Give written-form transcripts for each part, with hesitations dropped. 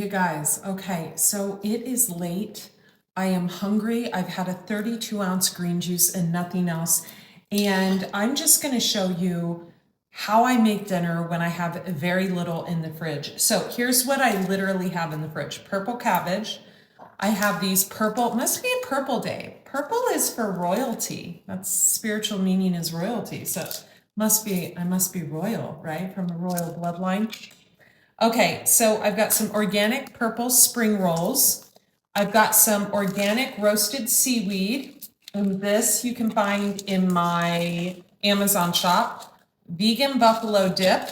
guys, okay, so it is late. I am hungry. I've had a 32-ounce green juice and nothing else. And I'm just going to show you how I make dinner when I have very little in the fridge. So here's what I literally have in the fridge. Purple cabbage. I have these purple, must be a purple day. Purple is for royalty. That's spiritual meaning is royalty. So I must be royal, right? From a royal bloodline. Okay, so I've got some organic purple spring rolls. I've got some organic roasted seaweed. And this you can find in my Amazon shop. Vegan buffalo dip.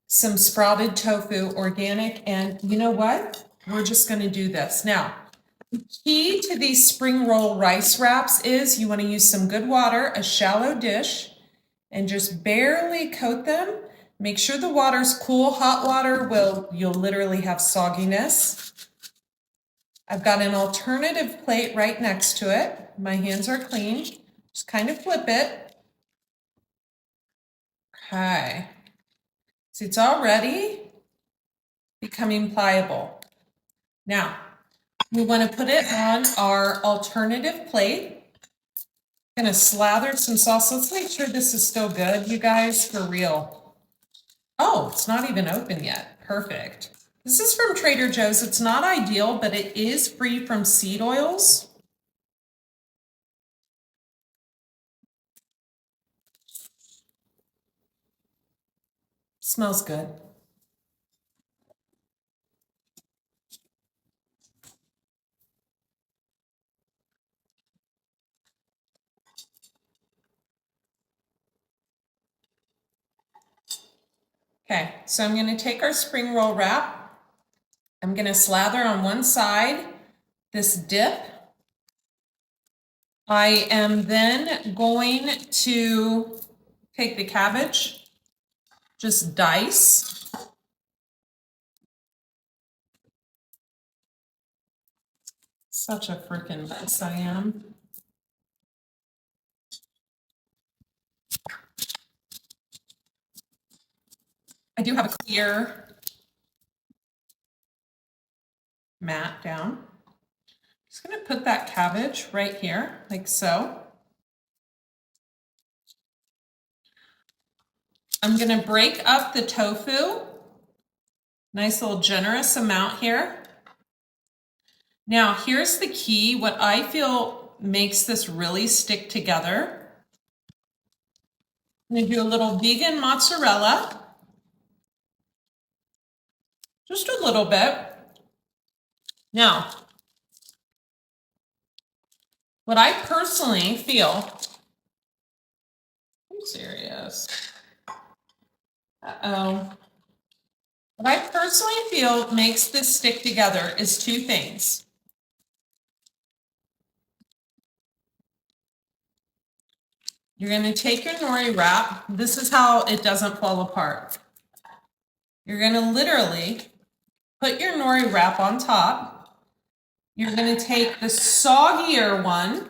Some sprouted tofu, organic. And you know what? We're just going to do this. Now, the key to these spring roll rice wraps is you want to use some good water, a shallow dish, and just barely coat them. Make sure the water's cool. Hot water you'll literally have sogginess. I've got an alternative plate right next to it. My hands are clean. Just kind of flip it. Okay. See, it's already becoming pliable. Now, we want to put it on our alternative plate. I'm gonna slather some sauce. Let's make sure this is still good, you guys, for real. Oh, it's not even open yet. Perfect. This is from Trader Joe's. It's not ideal, but it is free from seed oils. Smells good. Okay, so I'm going to take our spring roll wrap. I'm going to slather on one side this dip. I am then going to take the cabbage, just dice. Such a freaking mess I am. I do have a clear mat down. Just going to put that cabbage right here, like so. I'm going to break up the tofu. Nice little generous amount here. Now, here's the key. What I feel makes this really stick together. I'm going to do a little vegan mozzarella. Just a little bit. Now, what I personally feel, I'm serious. Uh-oh. What I personally feel makes this stick together is two things. You're going to take your nori wrap. This is how it doesn't fall apart. You're going to literally put your nori wrap on top. You're going to take the soggier one.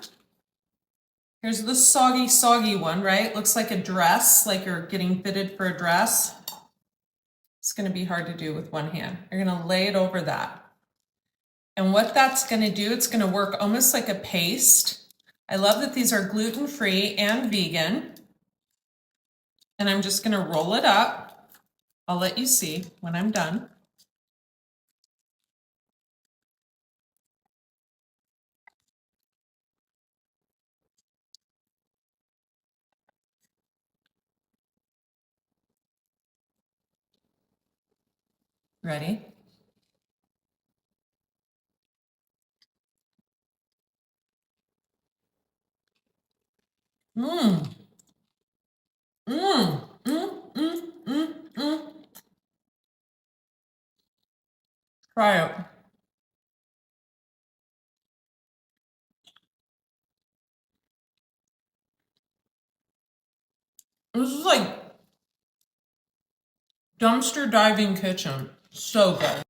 Here's the soggy one, right? Looks like a dress, like you're getting fitted for a dress. It's going to be hard to do with one hand. You're going to lay it over that. And what that's going to do, it's going to work almost like a paste. I love that these are gluten-free and vegan. And I'm just going to roll it up. I'll let you see when I'm done. Ready? Mmm. Mmm. Mmm. Mmm. Mmm. Mmm. Try it. This is like dumpster diving kitchen. So good.